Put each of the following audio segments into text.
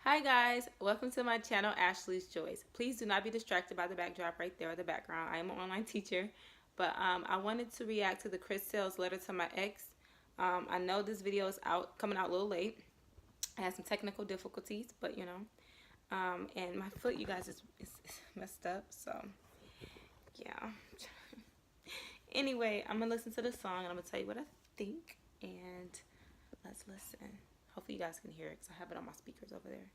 Hi guys, welcome to my channel Ashley's Joys. Please do not be distracted by the backdrop right there or the background. I am an online teacher, but I wanted to react to the Chris Sales letter to my ex. I know this video is coming out a little late. I had some technical difficulties, but you know, and my foot, you guys, is messed up, so yeah. Anyway, I'm gonna listen to the song and I'm gonna tell you what I think, and let's listen. Hopefully you guys can hear it because I have it on my speakers over there.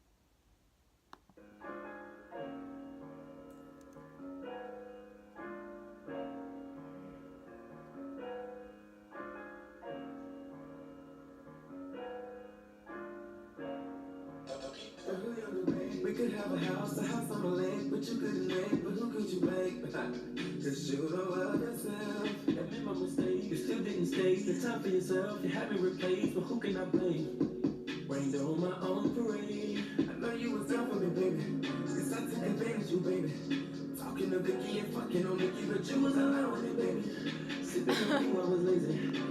We could have a house on the lake, but you couldn't make, but who could you make? Cause you don't love yourself. Admit my mistake, you still didn't stay. The time for yourself, you haven't replaced, but who can I blame? Rained on my own parade. I know you was down for me, baby. Cause I took advantage of you, baby. Talking to Vicky and fucking on Nikki, but you was allowing it, baby. Sipping on you, I was lazy.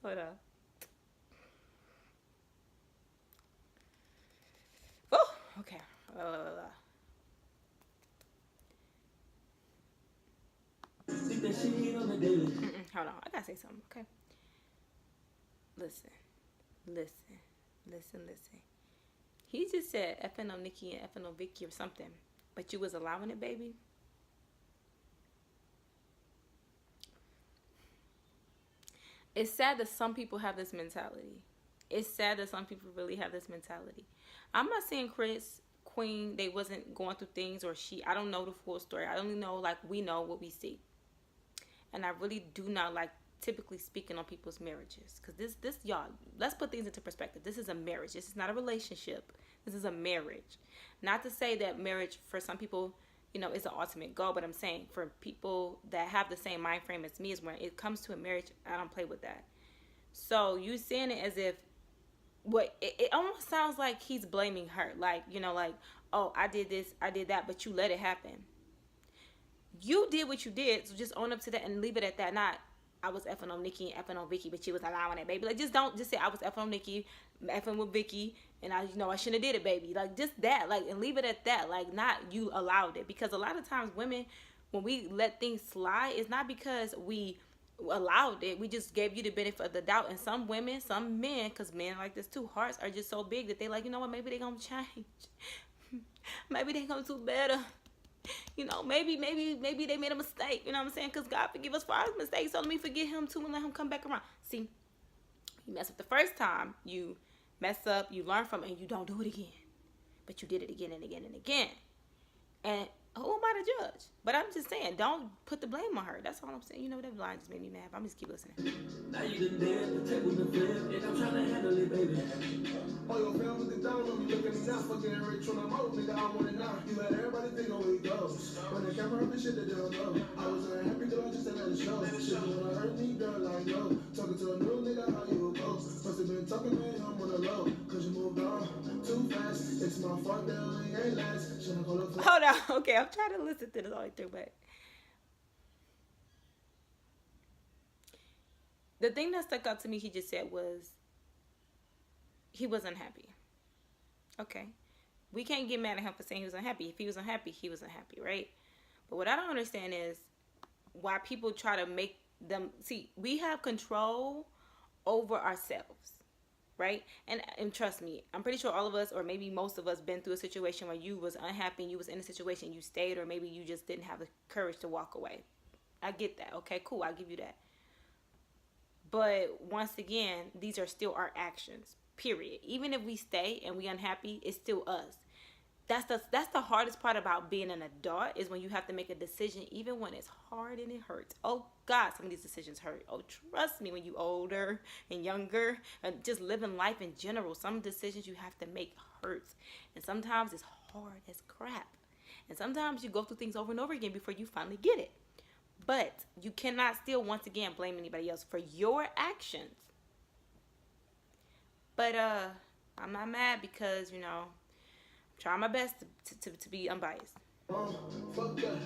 Hold on. Oh, okay. Hold on, I gotta say something, okay? Listen. He just said effing on Nikki and effing on Vicky or something, but you was allowing it, baby? It's sad that some people have this mentality. It's sad that some people really have this mentality. I'm not saying Chris, Queen, they wasn't going through things, or I don't know the full story. I only know, like, we know what we see. And I really do not like typically speaking on people's marriages. Because this, y'all, let's put things into perspective. This is a marriage. This is not a relationship. This is a marriage. Not to say that marriage, for some people, you know, is the ultimate goal. But I'm saying for people that have the same mind frame as me, is when it comes to a marriage, I don't play with that. So you saying it as if, it almost sounds like he's blaming her. Like, you know, like, oh, I did this, I did that, but you let it happen. You did what you did, so just own up to that and leave it at that. Not, I was effing on Nikki and effing on Vicky, but she was allowing it, baby. Like, just say I was effing on Nikki, effing with Vicky, and I shouldn't have did it, baby. Like, just that, like, and leave it at that. Like, not you allowed it. Because a lot of times women, when we let things slide, it's not because we allowed it. We just gave you the benefit of the doubt. And some women, some men, because men like this too, hearts are just so big that they like, you know what, maybe they gonna change. Maybe they gonna do better. You know, maybe they made a mistake. You know what I'm saying? Because God forgive us for our mistakes. So let me forgive him too and let him come back around. See, you mess up the first time, you mess up, you learn from it, and you don't do it again. But you did it again and again and again. And who am I to judge? But I'm just saying, don't put the blame on her. That's all I'm saying. You know, that line just made me mad. I'm just keep listening. Now you done dead, the table done flip, and I'm trying to handle it, baby. Oh, your family looking down on me, look at me now, fucking rich when I'm old, nigga, I want it now. You let everybody think on where it goes. When the camera up and shit that they don't know. I was unhappy, girl, just to let it show. Shit, you wanna hurt me, girl, I know. Talking to a new nigga, how you go? Must have been talking, man, I'm on the low. Cause you moved on too fast. It's my fault that we ain't last. Shouldn't call up. Hold on, okay, I'm trying to listen to this all the way through, but the thing that stuck out to me, he just said, was he was unhappy. Okay. We can't get mad at him for saying he was unhappy. If he was unhappy, he was unhappy, right? But what I don't understand is why people try to make them... See, we have control over ourselves, right? And trust me, I'm pretty sure all of us, or maybe most of us, been through a situation where you was unhappy and you was in a situation, you stayed, or maybe you just didn't have the courage to walk away. I get that. Okay, cool. I'll give you that. But once again, these are still our actions, period. Even if we stay and we unhappy, it's still us. That's the hardest part about being an adult, is when you have to make a decision, even when it's hard and it hurts. Oh God, some of these decisions hurt. Oh, trust me, when you older and younger, and just living life in general, some decisions you have to make hurts. And sometimes it's hard as crap. And sometimes you go through things over and over again before you finally get it. But you cannot still, once again, blame anybody else for your actions. But I'm not mad because, you know, I'm trying my best to be unbiased. Fuck that,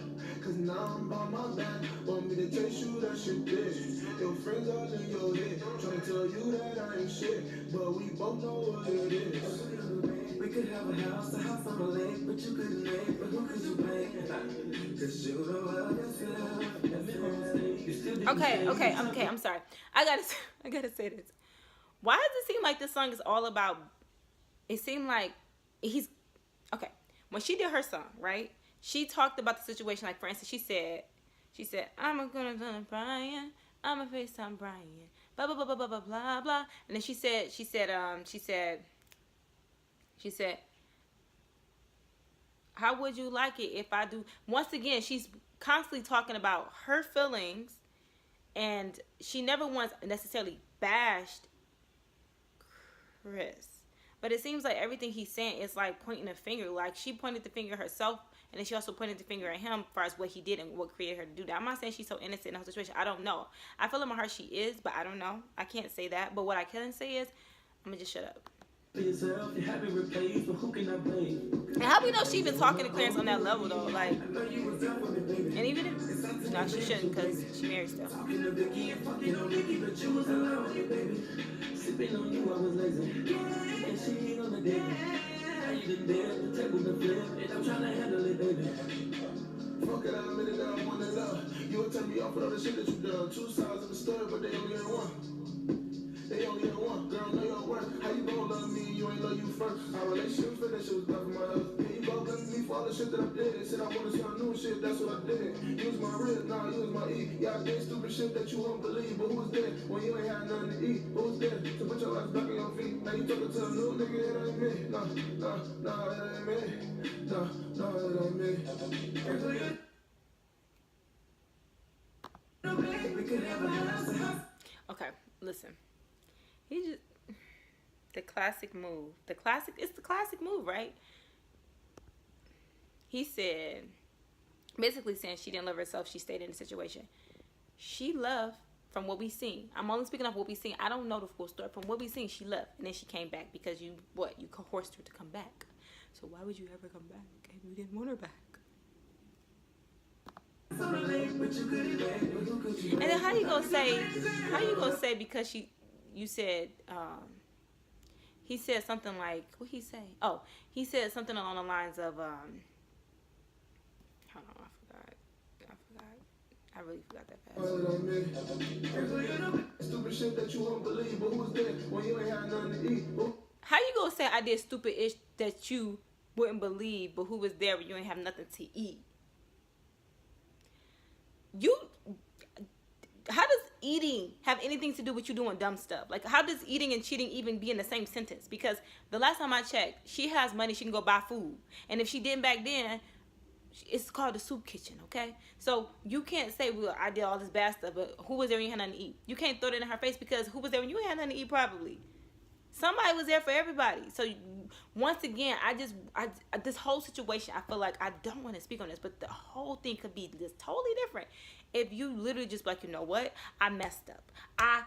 cause now I'm by my man. Want me to chase you, that shit bitch. Your friends all in your head, trying to tell you that I ain't shit, but we both know what it is. We could have have a house on the lake, but you couldn't make, but who could you blame? Cause you don't love yourself. Okay. I'm sorry. I gotta say this. Why does it seem like this song is all about? It seemed like he's okay. When she did her song, right? She talked about the situation. Like for instance, she said, "I'm gonna tell Brian, I'm a FaceTime Brian, blah blah blah blah blah blah blah blah." And then she said, "How would you like it if I do?" Once again, she's constantly talking about her feelings, and she never once necessarily bashed Chris. But it seems like everything he's saying is like pointing a finger. Like she pointed the finger herself, and then she also pointed the finger at him as far as what he did and what created her to do that. I'm not saying she's so innocent in her situation. I don't know. I feel in my heart she is, but I don't know. I can't say that. But what I can say is, I'm gonna just shut up. And how we know she been talking to Clarence on that level though? Like, and even if no, she shouldn't because she married still. Sipping on you, I was lazy. And she ain't on the day. Now you done dead, the table done flip, and I'm trying to handle it, baby. Fuck it, I'm in it, I want it love. You would turn me off with all the shit that you done. Two sides of the story, but they only had one. They only had one. Girl, know your worth. How you gon' love me? You ain't love you first. Our relationship finished, it was done for my husband. Yeah, you gon' blame me for all the shit that I did. They said I wanna see my new shit, that's what I did. You was my real, nah, you was my E. Yeah, I did stupid shit that you won't believe. But who's there when you ain't had nothing to eat? Who's there to put your ass back on your feet? Now you talking to a new nigga, it ain't me. Nah, it ain't me. Nah, it ain't me. Okay, listen. He just the classic move. It's the classic move, right? He said, basically saying she didn't love herself. She stayed in the situation. She left from what we seen. I'm only speaking of what we seen. I don't know the full story. From what we seen, she left and then she came back because you coerced her to come back. So why would you ever come back if you didn't want her back? And then how you gonna say because you said he said something like, what he say? Oh, he said something along the lines of hold on, I forgot. I really forgot that fast. Stupid shit that you won't believe, but who's there when you ain't had nothing to eat? How you gonna say I did stupid ish that you wouldn't believe, but who was there when you ain't have nothing to eat? How does eating have anything to do with you doing dumb stuff? Like, how does eating and cheating even be in the same sentence? Because the last time I checked, she has money, she can go buy food. And if she didn't back then, it's called the soup kitchen, okay? So you can't say, well, I did all this bad stuff, but who was there when you had nothing to eat? You can't throw that in her face because who was there when you had nothing to eat probably? Somebody was there for everybody. So once again, this whole situation, I feel like I don't want to speak on this, but the whole thing could be just totally different. If you literally just like, you know what? I messed up. I'm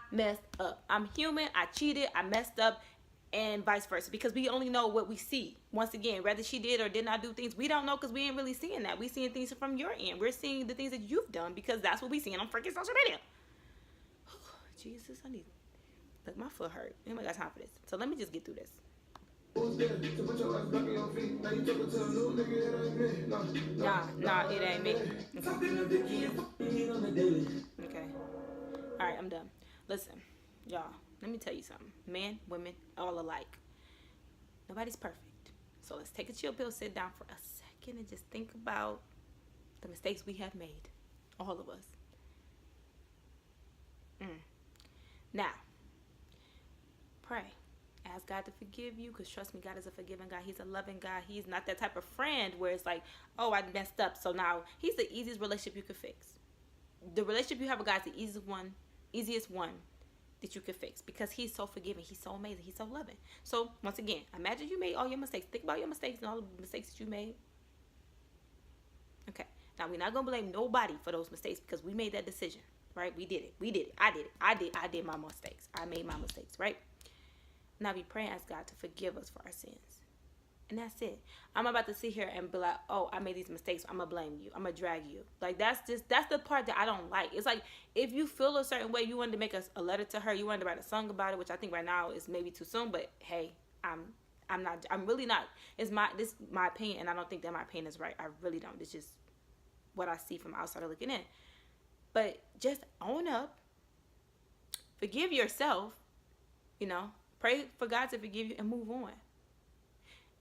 human. I cheated. I messed up. And vice versa. Because we only know what we see. Once again, whether she did or did not do things, we don't know because we ain't really seeing that. We seeing things from your end. We're seeing the things that you've done because that's what we seeing on freaking social media. Jesus, I need it. Look, my foot hurt. Anybody got time for this? So let me just get through this. Nah, it ain't me. Okay. Alright, I'm done. Listen, y'all, let me tell you something. Men, women, all alike. Nobody's perfect. So let's take a chill pill, sit down for a second, and just think about the mistakes we have made. All of us. Now, pray. Ask God to forgive you, because trust me, God is a forgiving God. He's a loving God. He's not that type of friend where it's like, oh, I messed up, so now he's the easiest relationship you could fix. The relationship you have with God is the easiest one that you could fix, because he's so forgiving. He's so amazing. He's so loving. So once again, imagine you made all your mistakes. Think about your mistakes and all the mistakes that you made. Okay. Now, we're not going to blame nobody for those mistakes because we made that decision, right? We did it. I did my mistakes. I made my mistakes, right? Now we pray and ask God to forgive us for our sins. And that's it. I'm about to sit here and be like, oh, I made these mistakes. I'm going to blame you. I'm going to drag you. Like, that's the part that I don't like. It's like, if you feel a certain way, you wanted to make a letter to her. You wanted to write a song about it, which I think right now is maybe too soon. But, hey, I'm really not. This is my opinion, and I don't think that my opinion is right. I really don't. It's just what I see from outside looking in. But just own up, forgive yourself, pray for God to forgive you and move on.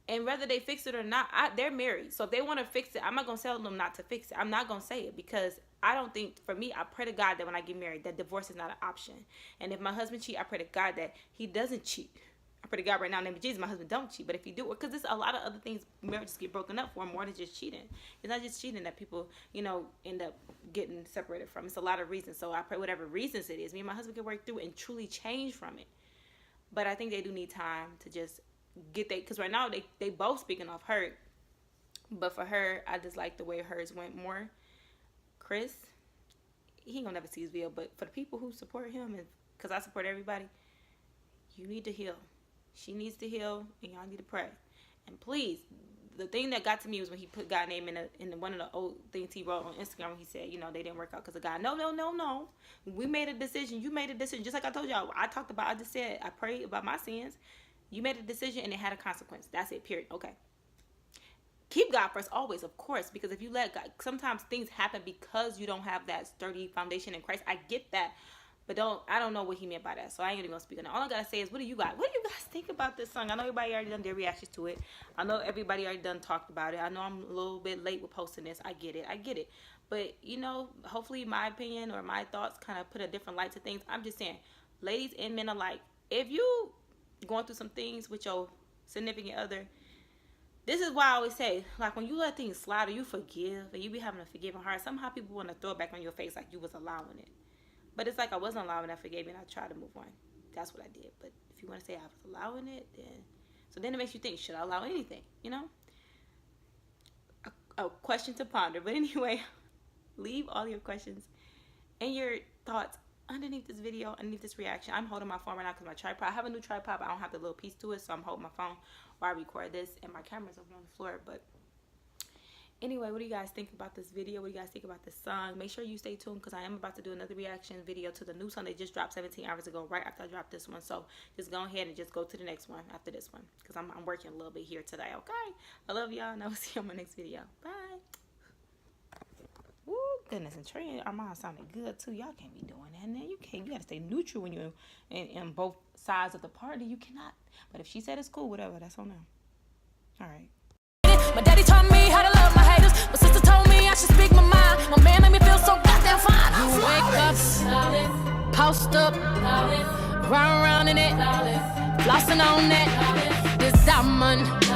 And whether they fix it or not, they're married. So if they want to fix it, I'm not going to tell them not to fix it. I'm not going to say it because I don't think, for me, I pray to God that when I get married, that divorce is not an option. And if my husband cheat, I pray to God that he doesn't cheat. I pray to God right now in the name of Jesus, my husband don't cheat. But if he do, because there's a lot of other things marriages get broken up for more than just cheating. It's not just cheating that people, end up getting separated from. It's a lot of reasons. So I pray whatever reasons it is, me and my husband can work through and truly change from it. But I think they do need time to just get that, because right now they both speaking off hurt. But for her, I just like the way hers went more. Chris, he ain't gonna never see his video, but for the people who support him, and because I support everybody, you need to heal. She needs to heal, and y'all need to pray. And please, the thing that got to me was when he put God's name in one of the old things he wrote on Instagram. He said, they didn't work out because of God. No. We made a decision. You made a decision. Just like I told y'all, I just said, I prayed about my sins. You made a decision, and it had a consequence. That's it, period. Okay. Keep God first always, of course, because if you let God, sometimes things happen because you don't have that sturdy foundation in Christ. I get that. But I don't know what he meant by that, so I ain't even gonna speak on that. All I gotta say is, what do you guys think about this song? I know everybody already done their reactions to it. I know everybody already done talked about it. I know I'm a little bit late with posting this. I get it. But hopefully my opinion or my thoughts kind of put a different light to things. I'm just saying, ladies and men alike, if you going through some things with your significant other, this is why I always say, like, when you let things slide or you forgive and you be having a forgiving heart, somehow people want to throw it back on your face like you was allowing it. But it's like I wasn't allowing that, forgave me, and I tried to move on. That's what I did. But if you want to say I was allowing it, then it makes you think, should I allow anything? A question to ponder. But anyway, leave all your questions and your thoughts underneath this video, underneath this reaction. I'm holding my phone right now because my tripod, I have a new tripod, but I don't have the little piece to it, so I'm holding my phone while I record this, and my camera's over on the floor. But anyway, what do you guys think about this video? What do you guys think about this song? Make sure you stay tuned because I am about to do another reaction video to the new song that just dropped 17 hours ago, right after I dropped this one. So just go ahead and just go to the next one after this one because I'm working a little bit here today, okay? I love y'all, and I will see you on my next video. Bye. Woo, goodness, and Trey and Armand sounded good too. Y'all can't be doing that. Now you gotta stay neutral when you're in both sides of the party. You cannot. But if she said it's cool, whatever, that's on them. All right. My daddy taught me how to love my haters. My sister told me I should speak my mind. My man made me feel so goddamn fine. You wake up, post up, run around in it, flossing on that. This diamond.